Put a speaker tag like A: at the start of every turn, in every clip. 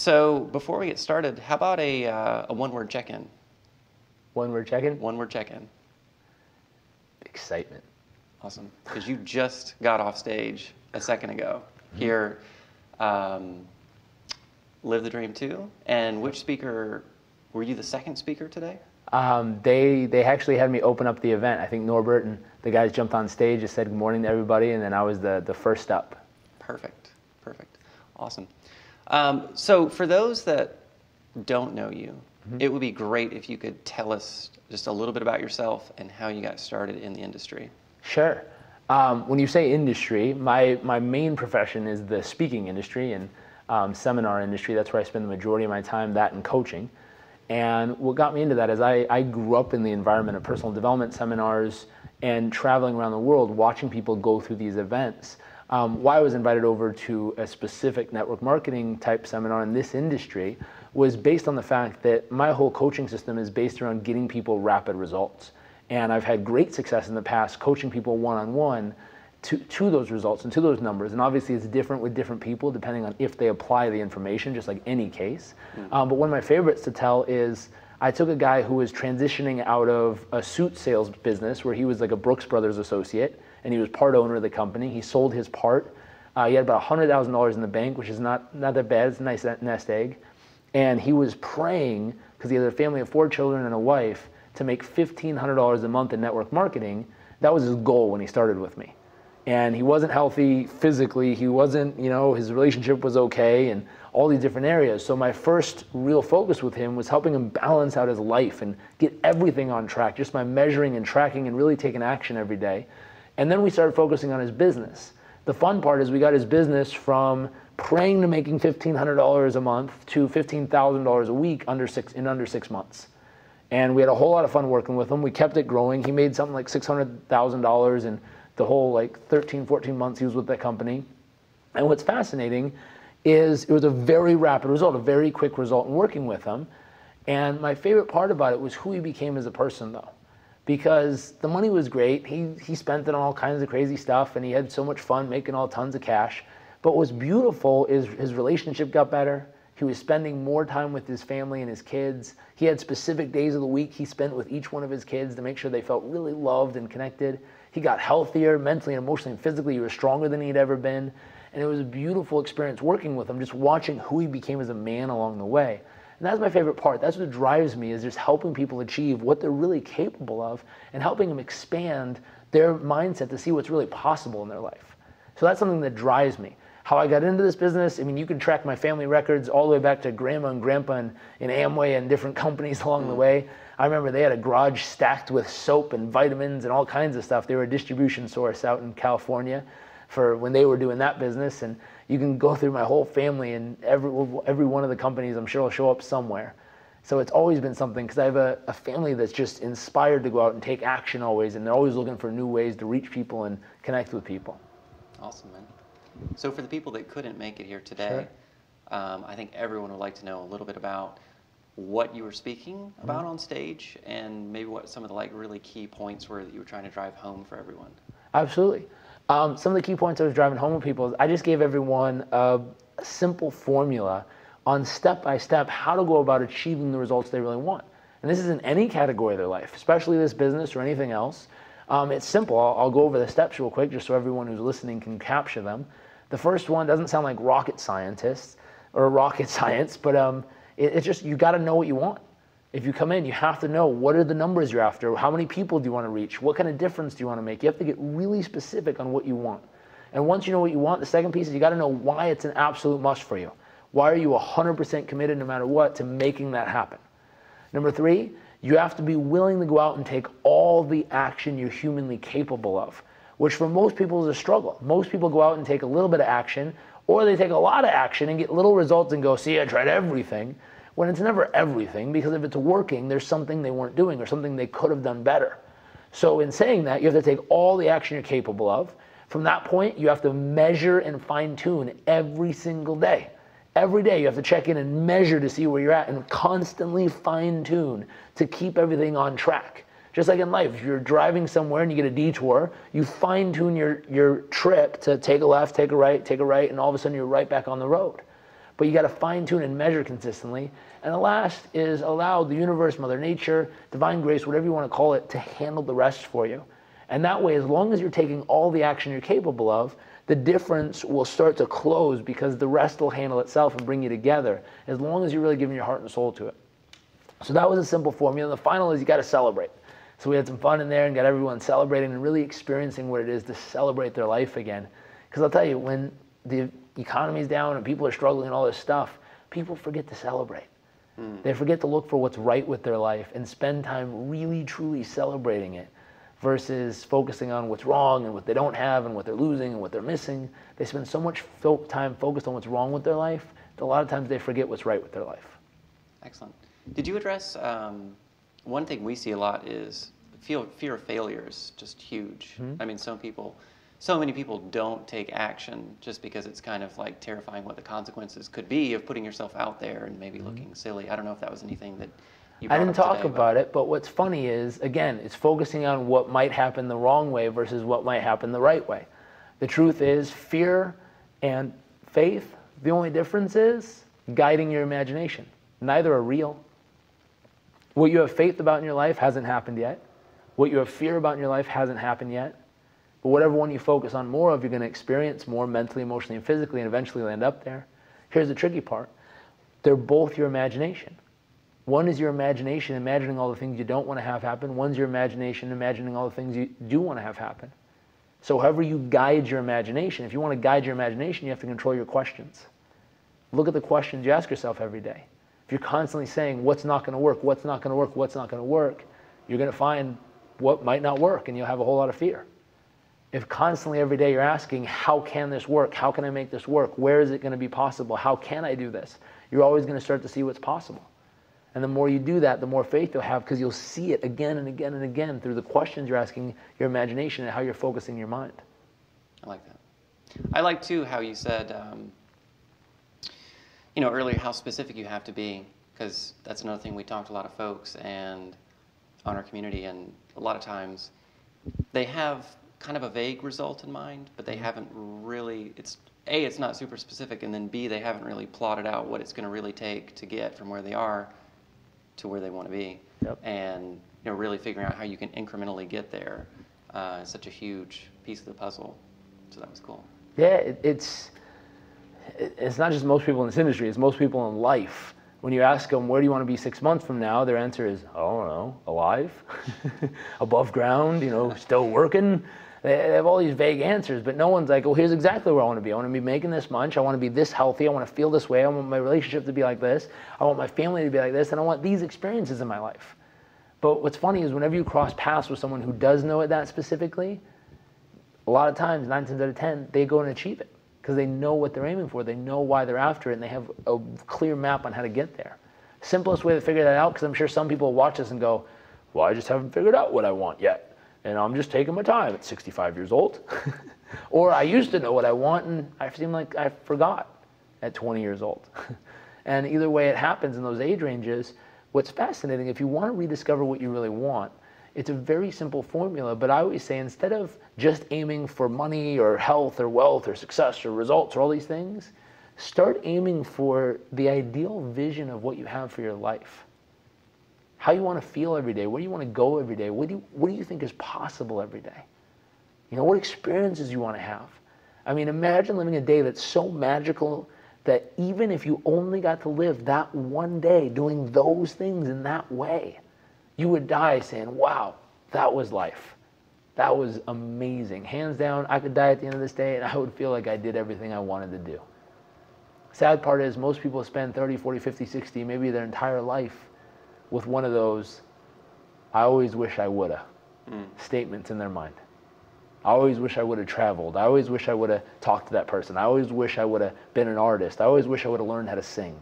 A: So before we get started, how about a one-word check-in?
B: One-word check-in?
A: One-word check-in.
B: Excitement.
A: Awesome. Because you just got off stage a second ago here, Live the Dream 2. And which speaker, were you the second speaker today?
B: They actually had me open up the event. I think Norbert and the guys jumped on stage and said good morning to everybody, and then I was the first up.
A: Perfect. Perfect. Awesome. So for those that don't know you, it would be great if you could tell us just a little bit about yourself and how you got started in the industry.
B: Sure. When you say industry, my main profession is the speaking industry and seminar industry. That's where I spend the majority of my time, that and coaching. And what got me into that is I grew up in the environment of personal development seminars and traveling around the world, watching people go through these events. Why I was invited over to a specific network marketing type seminar in this industry was based on the fact that my whole coaching system is based around getting people rapid results. And I've had great success in the past coaching people one-on-one to those results and to those numbers. And obviously it's different with different people depending on if they apply the information, just like any case. But one of my favorites to tell is I took a guy who was transitioning out of a suit sales business where he was like a Brooks Brothers associate, and he was part owner of the company. He sold his part. He had about $100,000 in the bank, which is not that bad. It's a nice nest egg. And he was praying, because he had a family of 4 children and a wife, to make $1,500 a month in network marketing. That was his goal when he started with me. And he wasn't healthy physically. He wasn't, his relationship was okay and all these different areas. So my first real focus with him was helping him balance out his life and get everything on track, just by measuring and tracking and really taking action every day. And then we started focusing on his business. The fun part is we got his business from praying to making $1,500 a month to $15,000 a week in under 6 months. And we had a whole lot of fun working with him. We kept it growing. He made something like $600,000 in the whole 13, 14 months he was with that company. And what's fascinating is it was a very rapid result, a very quick result in working with him. And my favorite part about it was who he became as a person, though. Because the money was great. He spent it on all kinds of crazy stuff, and he had so much fun making all tons of cash. But what's beautiful is his relationship got better. He was spending more time with his family and his kids. He had specific days of the week he spent with each one of his kids to make sure they felt really loved and connected. He got healthier mentally and emotionally and physically. He was stronger than he'd ever been. And it was a beautiful experience working with him, just watching who he became as a man along the way. And that's my favorite part. That's what drives me, is just helping people achieve what they're really capable of and helping them expand their mindset to see what's really possible in their life. So that's something that drives me. How I got into this business, you can track my family records all the way back to grandma and grandpa in Amway and different companies along the way. I remember they had a garage stacked with soap and vitamins and all kinds of stuff. They were a distribution source out in California for when they were doing that business. And you can go through my whole family, and every one of the companies I'm sure will show up somewhere. So it's always been something, because I have a family that's just inspired to go out and take action always, and they're always looking for new ways to reach people and connect with people.
A: Awesome, man. So for the people that couldn't make it here today, I think everyone would like to know a little bit about what you were speaking about on stage, and maybe what some of the really key points were that you were trying to drive home for everyone.
B: Absolutely. Some of the key points I was driving home with people is I just gave everyone a simple formula on step-by-step how to go about achieving the results they really want. And this is in any category of their life, especially this business or anything else. It's simple. I'll go over the steps real quick just so everyone who's listening can capture them. The first one doesn't sound like rocket science, but it's just, you got to know what you want. If you come in, you have to know what are the numbers you're after, how many people do you want to reach, what kind of difference do you want to make. You have to get really specific on what you want. And once you know what you want, the second piece is you got to know why it's an absolute must for you. Why are you 100% committed no matter what to making that happen? Number 3, you have to be willing to go out and take all the action you're humanly capable of, which for most people is a struggle. Most people go out and take a little bit of action, or they take a lot of action and get little results and go, see, I tried everything, when it's never everything, because if it's working, there's something they weren't doing or something they could have done better. So in saying that, you have to take all the action you're capable of. From that point, you have to measure and fine-tune every single day. Every day you have to check in and measure to see where you're at and constantly fine-tune to keep everything on track. Just like in life, if you're driving somewhere and you get a detour, you fine-tune your trip to take a left, take a right, and all of a sudden you're right back on the road. but you got to fine tune and measure consistently. And the last is allow the universe, Mother Nature, divine grace, whatever you want to call it, to handle the rest for you. And that way, as long as you're taking all the action you're capable of, the difference will start to close because the rest will handle itself and bring you together, as long as you're really giving your heart and soul to it. So that was a simple formula. The final is you got to celebrate. So we had some fun in there and got everyone celebrating and really experiencing what it is to celebrate their life again. Because I'll tell you, when the economy's down and people are struggling and all this stuff, people forget to celebrate. They forget to look for what's right with their life and spend time really, truly celebrating it versus focusing on what's wrong and what they don't have and what they're losing and what they're missing. They spend so much time focused on what's wrong with their life that a lot of times they forget what's right with their life.
A: Excellent. Did you address, one thing we see a lot is fear of failure is just huge. I mean, so many people don't take action just because it's kind of like terrifying what the consequences could be of putting yourself out there and maybe looking silly. I don't know if that was anything that you brought
B: I didn't
A: up
B: talk
A: today,
B: about it, but what's funny is, again, it's focusing on what might happen the wrong way versus what might happen the right way. The truth is, fear and faith, the only difference is guiding your imagination. Neither are real. What you have faith about in your life hasn't happened yet. What you have fear about in your life hasn't happened yet. But whatever one you focus on more of, you're going to experience more mentally, emotionally, and physically, and eventually land up there. Here's the tricky part. They're both your imagination. One is your imagination, imagining all the things you don't want to have happen. One's your imagination, imagining all the things you do want to have happen. So however you guide your imagination, if you want to guide your imagination, you have to control your questions. Look at the questions you ask yourself every day. If you're constantly saying, what's not going to work, what's not going to work, what's not going to work, you're going to find what might not work, and you'll have a whole lot of fear. If constantly every day you're asking, how can this work? How can I make this work? Where is it going to be possible? How can I do this? You're always going to start to see what's possible. And the more you do that, the more faith you'll have, because you'll see it again and again and again through the questions you're asking your imagination and how you're focusing your mind.
A: I like that. I like, too, how you said, earlier how specific you have to be, because that's another thing. We talked to a lot of folks and on our community, and a lot of times they have kind of a vague result in mind, but they haven't really, it's not super specific, and then B, they haven't really plotted out what it's going to really take to get from where they are to where they want to be.
B: Yep.
A: And really figuring out how you can incrementally get there is such a huge piece of the puzzle. So that was cool.
B: Yeah, it's not just most people in this industry, it's most people in life. When you ask them, where do you want to be 6 months from now? Their answer is, I don't know, alive, above ground, still working. They have all these vague answers, but no one's like, oh, here's exactly where I want to be. I want to be making this much. I want to be this healthy. I want to feel this way. I want my relationship to be like this. I want my family to be like this. And I want these experiences in my life. But what's funny is whenever you cross paths with someone who does know it that specifically, a lot of times, 9 times out of 10, they go and achieve it because they know what they're aiming for. They know why they're after it, and they have a clear map on how to get there. Simplest way to figure that out, because I'm sure some people watch this and go, well, I just haven't figured out what I want yet. And I'm just taking my time at 65 years old. Or I used to know what I want, and I seem like I forgot at 20 years old. And either way it happens in those age ranges. What's fascinating, if you want to rediscover what you really want, it's a very simple formula, but I always say instead of just aiming for money or health or wealth or success or results or all these things, start aiming for the ideal vision of what you have for your life. How you want to feel every day, where you want to go every day, what do you think is possible every day? What experiences you want to have. I mean, imagine living a day that's so magical that even if you only got to live that one day doing those things in that way, you would die saying, wow, that was life. That was amazing. Hands down, I could die at the end of this day and I would feel like I did everything I wanted to do. Sad part is most people spend 30, 40, 50, 60, maybe their entire life with one of those, I always wish I woulda statements in their mind. I always wish I would have traveled. I always wish I would have talked to that person. I always wish I would have been an artist. I always wish I would have learned how to sing.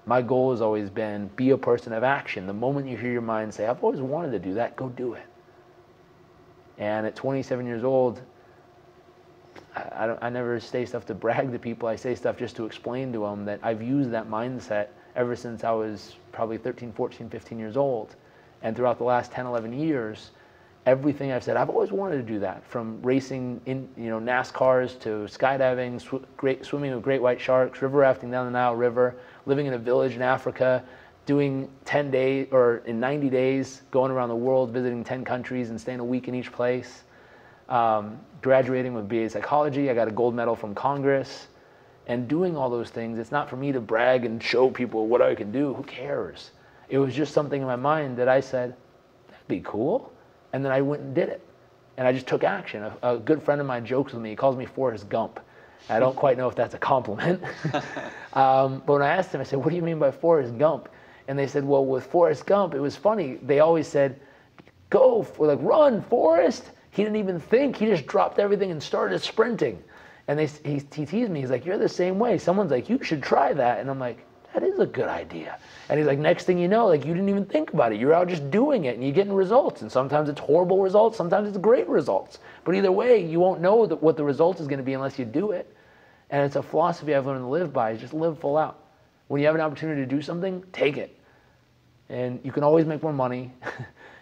B: My goal has always been, be a person of action. The moment you hear your mind say, I've always wanted to do that, go do it. And at 27 years old, I never say stuff to brag to people. I say stuff just to explain to them that I've used that mindset ever since I was probably 13, 14, 15 years old. And throughout the last 10, 11 years, everything I've said. I've always wanted to do that, from racing in, NASCARs to skydiving, swimming with great white sharks, river rafting down the Nile River, living in a village in Africa, doing 10 days or in 90 days, going around the world, visiting 10 countries and staying a week in each place. Graduating with BA Psychology, I got a gold medal from Congress, and doing all those things. It's not for me to brag and show people what I can do. Who cares? It was just something in my mind that I said, that'd be cool. And then I went and did it. And I just took action. A good friend of mine jokes with me. He calls me Forrest Gump. I don't quite know if that's a compliment. But when I asked him, I said, what do you mean by Forrest Gump? And they said, well, with Forrest Gump, it was funny. They always said, go, run, Forrest. He didn't even think. He just dropped everything and started sprinting. And he teased me. He's like, you're the same way. Someone's like, you should try that. And I'm like, that is a good idea. And he's like, next thing you know, you didn't even think about it. You're out just doing it and you're getting results. And sometimes it's horrible results. Sometimes it's great results. But either way, you won't know what the result is going to be unless you do it. And it's a philosophy I've learned to live by, is just live full out. When you have an opportunity to do something, take it. And you can always make more money.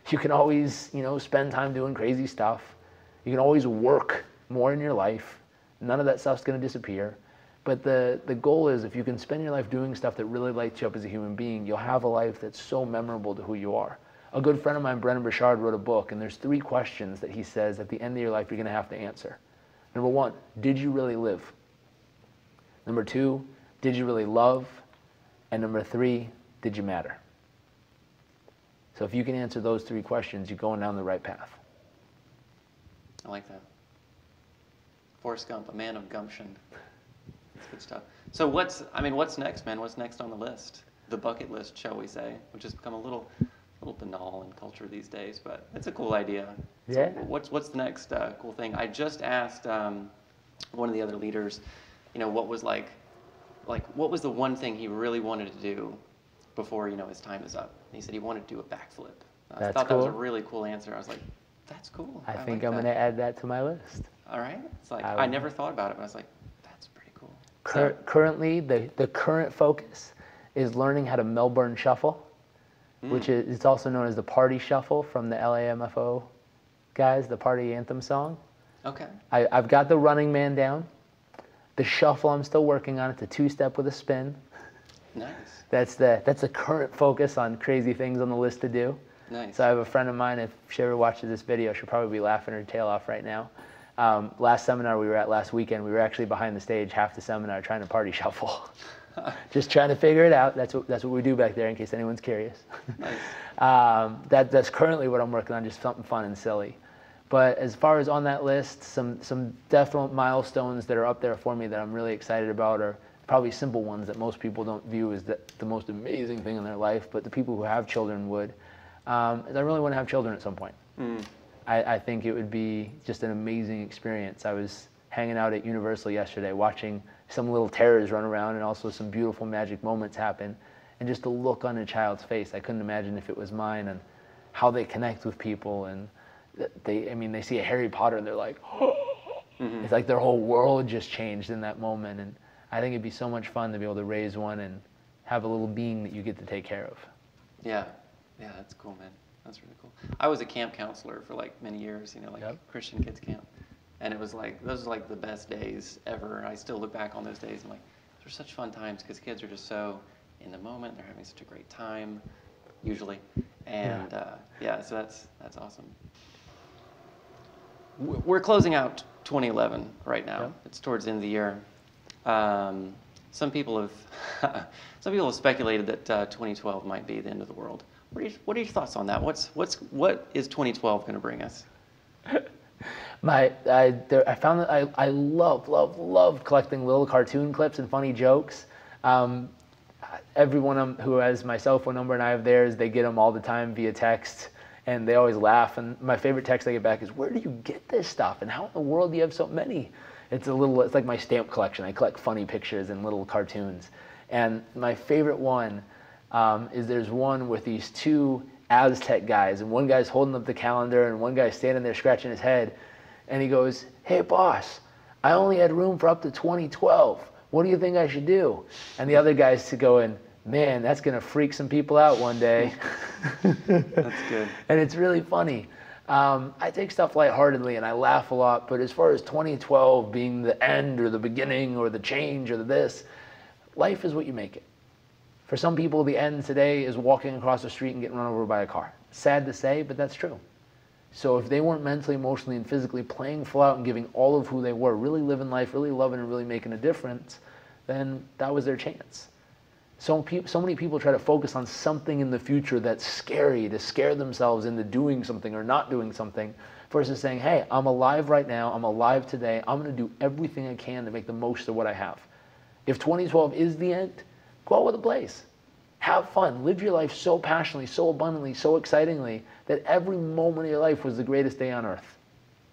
B: You can always, spend time doing crazy stuff. You can always work more in your life. None of that stuff's going to disappear. But the goal is, if you can spend your life doing stuff that really lights you up as a human being, you'll have a life that's so memorable to who you are. A good friend of mine, Brennan Burchard, wrote a book, and there's 3 questions that he says at the end of your life you're going to have to answer. Number 1, did you really live? Number 2, did you really love? And number 3, did you matter? So if you can answer those 3 questions, you're going down the right path.
A: I like that. Forrest Gump, a man of gumption. That's good stuff. So what's next, man? What's next on the list? The bucket list, shall we say, which has become a little banal in culture these days, but it's a cool idea.
B: Yeah.
A: So what's the next cool thing? I just asked one of the other leaders, what was what was the one thing he really wanted to do before his time is up? And he said he wanted to do a backflip. I thought that was a really cool answer. I was like, that's cool.
B: I think I'm going to add that to my list.
A: All right. It's like I never thought about it, but I was like, that's pretty cool.
B: Currently, the current focus is learning how to Melbourne shuffle, which is it's also known as the party shuffle from the LAMFO guys, the party anthem song.
A: Okay.
B: I've got the running man down. The shuffle I'm still working on. It's a 2-step with a spin.
A: Nice.
B: That's the current focus on crazy things on the list to do.
A: Nice.
B: So I have a friend of mine, if she ever watches this video, she'll probably be laughing her tail off right now. Last seminar we were at last weekend, we were actually behind the stage half the seminar trying to party shuffle. Just trying to figure it out. That's what we do back there, in case anyone's curious.
A: Nice.
B: That's currently what I'm working on, just something fun and silly. But as far as on that list, some definite milestones that are up there for me that I'm really excited about are probably simple ones that most people don't view as the most amazing thing in their life, but the people who have children would. Is I really want to have children at some point. I think it would be just an amazing experience. I was hanging out at Universal yesterday watching some little terrors run around and also some beautiful magic moments happen. And just the look on a child's face, I couldn't imagine if it was mine, and how they connect with people. And they see a Harry Potter and they're like, It's like their whole world just changed in that moment. And I think it'd be so much fun to be able to raise one and have a little being that you get to take care of.
A: Yeah, that's cool, man. That's really cool. I was a camp counselor for many years, Christian kids camp. And it was those are the best days ever. I still look back on those days and those are such fun times because kids are just so in the moment. They're having such a great time, usually. And so that's awesome. We're closing out 2011 right now. Yep. It's towards the end of the year. Some people have speculated that 2012 might be the end of the world. What are your thoughts on that? What is 2012 going to bring us?
B: I found that I love collecting little cartoon clips and funny jokes. Everyone who has my cell phone number and I have theirs, they get them all the time via text, and they always laugh. And my favorite text I get back is, "Where do you get this stuff? And how in the world do you have so many?" It's like my stamp collection. I collect funny pictures and little cartoons. And my favorite one is there's one with these 2 Aztec guys, and one guy's holding up the calendar and one guy's standing there scratching his head, and he goes, "Hey boss, I only had room for up to 2012. What do you think I should do?" And the other guy's going, "Man, that's gonna freak some people out one day."
A: That's good.
B: And it's really funny. I take stuff lightheartedly and I laugh a lot, but as far as 2012 being the end or the beginning or the change or the this, life is what you make it. For some people, the end today is walking across the street and getting run over by a car. Sad to say, but that's true. So if they weren't mentally, emotionally, and physically playing full out and giving all of who they were, really living life, really loving and really making a difference, then that was their chance. So many people try to focus on something in the future that's scary, to scare themselves into doing something or not doing something, versus saying, hey, I'm alive right now, I'm alive today, I'm going to do everything I can to make the most of what I have. If 2012 is the end, go out with a blaze. Have fun. Live your life so passionately, so abundantly, so excitingly that every moment of your life was the greatest day on earth.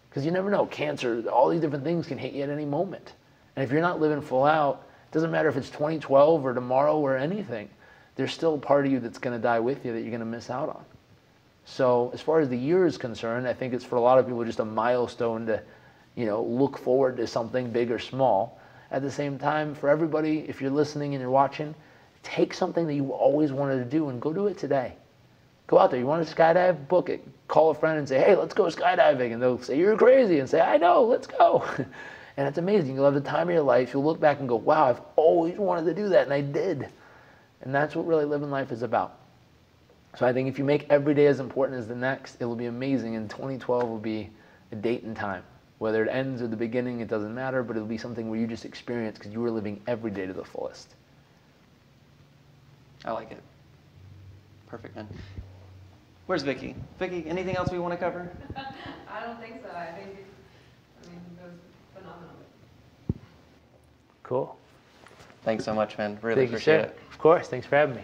B: Because you never know, cancer, all these different things can hit you at any moment. And if you're not living full out, it doesn't matter if it's 2012 or tomorrow or anything, there's still a part of you that's going to die with you that you're going to miss out on. So as far as the year is concerned, I think it's for a lot of people just a milestone to, look forward to something big or small. At the same time, for everybody, if you're listening and you're watching, take something that you always wanted to do and go do it today. Go out there. You want to skydive? Book it. Call a friend and say, hey, let's go skydiving. And they'll say, you're crazy. And say, I know, let's go. And it's amazing. You'll have the time of your life. You'll look back and go, wow, I've always wanted to do that, and I did. And that's what really living life is about. So I think if you make every day as important as the next, it will be amazing. And 2012 will be a date and time. Whether it ends or the beginning, it doesn't matter, but it'll be something where you just experience because you were living every day to the fullest.
A: I like it. Perfect, man. Where's Vicky? Vicky, anything else we want to cover?
C: I don't think so. I mean, it was phenomenal.
B: Cool.
A: Thanks so much, man. Really
B: Thank you,
A: appreciate
B: sir.
A: it.
B: Of course. Thanks for having me.